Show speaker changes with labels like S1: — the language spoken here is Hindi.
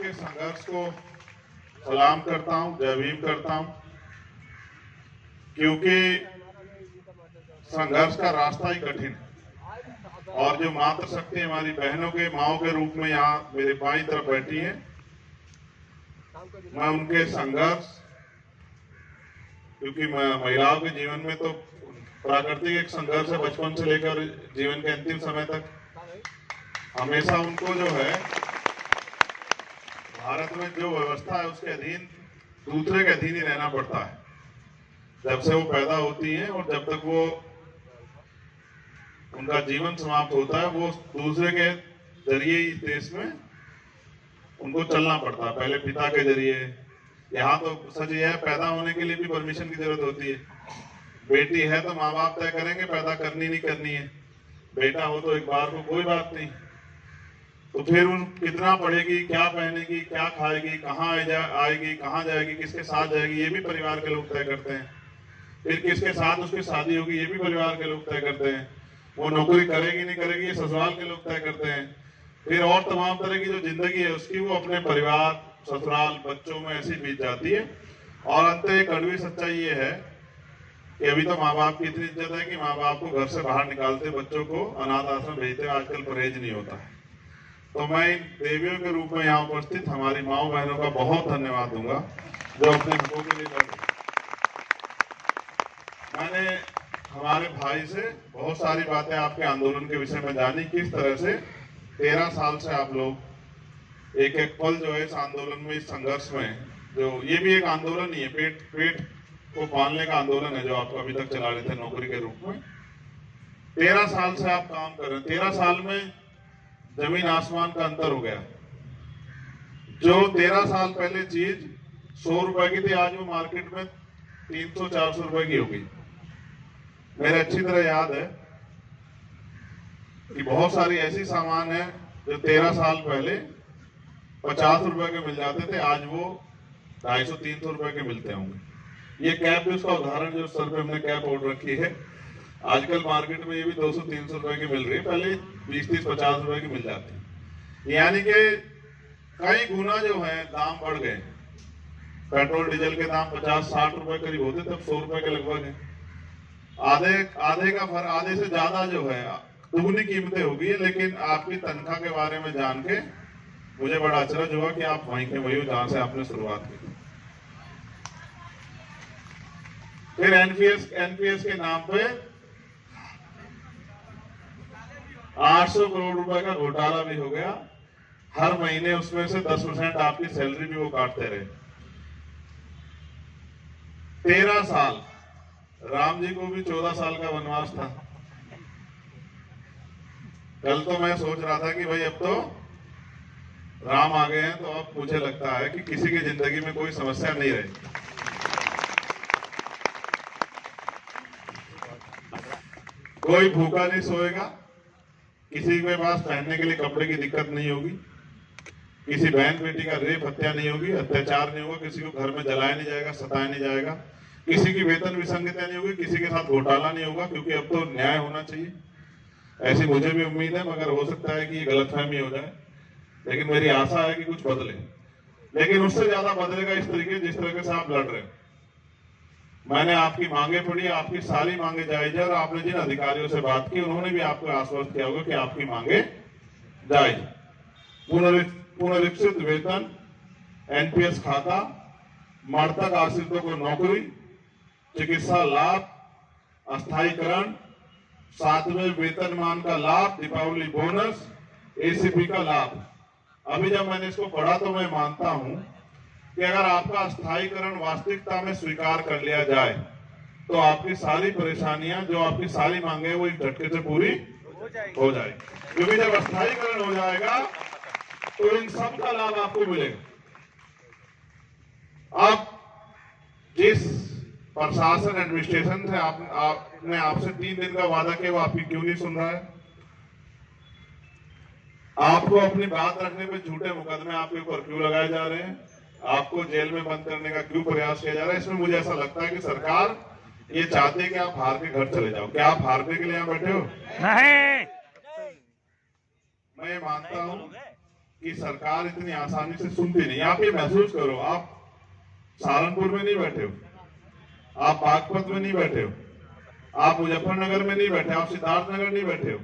S1: के संघर्ष को सलाम करता हूं, जय भीम करता हूं, क्योंकि संघर्ष का रास्ता ही कठिन है। और जो मातृ शक्ति हमारी बहनों के माओ के रूप में यहाँ मेरे बाईं तरफ बैठी है, मैं उनके संघर्ष, क्योंकि महिलाओं के जीवन में तो प्राकृतिक एक संघर्ष है बचपन से लेकर जीवन के अंतिम समय तक। हमेशा उनको जो है भारत में जो व्यवस्था है उसके अधीन, दूसरे के अधीन ही रहना पड़ता है जब से वो पैदा होती है, और जब तक वो उनका जीवन समाप्त होता है वो दूसरे के जरिए इस देश में उनको चलना पड़ता है, पहले पिता के जरिए। यहाँ तो सच यह है, पैदा होने के लिए भी परमिशन की जरूरत होती है। बेटी है तो माँ बाप तय करेंगे पैदा करनी नहीं करनी है, बेटा हो तो एक बार को कोई बात नहीं। तो फिर उन कितना पढ़ेगी, क्या पहनेगी, क्या खाएगी, कहाँ आएगी, कहाँ जाएगी, किसके साथ जाएगी, ये भी परिवार के लोग तय करते हैं। फिर किसके साथ उसकी शादी होगी, ये भी परिवार के लोग तय करते हैं। वो नौकरी करेगी नहीं करेगी, ये ससुराल के लोग तय करते हैं। फिर और तमाम तरह की जो जिंदगी है उसकी वो अपने परिवार, ससुराल, बच्चों में ऐसी बीत जाती है। और अंत एक कड़वी सच्चाई ये है कि अभी तो माँ बाप की इतनी इज्जत है कि माँ बाप को घर से बाहर निकालते, बच्चों को अनाथ आश्रम भेजते, आजकल परहेज नहीं होता है। तो मैं इन देवियों के रूप में यहाँ उपस्थित हमारी माओ बहनों का बहुत धन्यवाद दूंगा जो अपने हकों के लिए लड़ रही। मैंने हमारे भाई से बहुत सारी बातें आपके आंदोलन के विषय में जानी, किस तरह से 13 साल से आप लोग एक एक पल जो है इस आंदोलन में, इस संघर्ष में, जो ये भी एक आंदोलन ही है, पेट को पालने का आंदोलन है जो आप अभी तक चला रहे थे नौकरी के रूप में। 13 साल से आप काम कर रहे हैं। 13 साल में जमीन आसमान का अंतर हो गया। जो 13 साल पहले चीज 100 रुपए की थी, आज वो मार्केट में 300-400 रुपए की हो गई। मेरे अच्छी तरह याद है कि बहुत सारी ऐसी सामान है जो 13 साल पहले 50 रुपए के मिल जाते थे, आज वो 250-300 रुपए के मिलते होंगे। ये कैप भी उसका उदाहरण, जो सर पे हमने कैप ओढ़ रखी है, आजकल मार्केट में ये भी 200-300 रुपए की मिल रही है, पहले 20-30-50 रुपए की मिल जाती है। यानी कि कई गुना जो है दाम बढ़ गए। पेट्रोल डीजल के दाम 50-60 रुपए करीब होते, तब 100 रुपए के लगभग है। आधे का फर्क, आधे से ज्यादा जो है दुगनी कीमतें होगी। लेकिन आपकी तनख्वाह के बारे में जान के मुझे बड़ा अचरज हुआ कि आप वहीं के वही हो जहां से आपने शुरुआत की। फिर एनपीएस के नाम पे 800 करोड़ रुपए का घोटाला भी हो गया। हर महीने उसमें से 10% आपकी सैलरी भी वो काटते रहे। 13 साल, राम जी को भी 14 साल का वनवास था। कल तो मैं सोच रहा था कि भाई अब तो राम आ गए हैं, तो अब मुझे लगता है कि किसी की जिंदगी में कोई समस्या नहीं रही। कोई भूखा नहीं सोएगा, किसी के पास पहनने के लिए कपड़े की दिक्कत नहीं होगी, किसी बहन बेटी का रेप हत्या नहीं होगी, अत्याचार नहीं होगा, किसी को घर में जलाया नहीं जाएगा, सताया नहीं जाएगा, किसी की वेतन विसंगतियां नहीं होगी, किसी के साथ घोटाला नहीं होगा, क्योंकि अब तो न्याय होना चाहिए। ऐसी मुझे भी उम्मीद है, मगर हो सकता है कि ये गलतफहमी हो जाए। लेकिन मेरी आशा है कि कुछ बदले, लेकिन उससे ज्यादा बदलेगा इस तरीके जिस तरीके से आप लड़ रहे हैं। मैंने आपकी मांगे पढ़ी, आपकी सारी मांगे जायज है, और आपने जिन अधिकारियों से बात की उन्होंने भी आपको आश्वस्त किया होगा कि आपकी मांगे जायज। पुनरीक्षित वेतन, एनपीएस खाता, मृतक आश्रितों को नौकरी, चिकित्सा लाभ, अस्थायीकरण, 7वें वेतनमान का लाभ, दीपावली बोनस, एसीपी का लाभ। अभी जब मैंने इसको पढ़ा तो मैं मानता हूं कि अगर आपका स्थायीकरण वास्तविकता में स्वीकार कर लिया जाए तो आपकी सारी परेशानियां, जो आपकी सारी मांगे वो एक झटके से पूरी हो जाएगी। क्योंकि जब स्थायीकरण हो जाएगा तो इन सब का लाभ आपको मिलेगा। अब जिस प्रशासन एडमिनिस्ट्रेशन से आपने आपसे 3 दिन का वादा किया, वो आपकी क्यों नहीं सुन रहा है? आपको अपनी बात रखने पे झूठे मुकदमे आपके ऊपर क्यों लगाए जा रहे हैं? आपको जेल में बंद करने का क्यों प्रयास किया जा रहा है? इसमें मुझे ऐसा लगता है कि सरकार ये चाहती है कि आप हार के घर चले जाओ। क्या आप हारने के लिए यहाँ बैठे हो?
S2: नहीं।
S1: मैं ये मानता हूँ कि सरकार इतनी आसानी से सुनती नहीं। आप ये महसूस करो, आप सहारनपुर में नहीं बैठे हो, आप बागपत में नहीं बैठे हो, आप मुजफ्फरनगर में नहीं बैठे, आप सिद्धार्थनगर नहीं बैठे हो,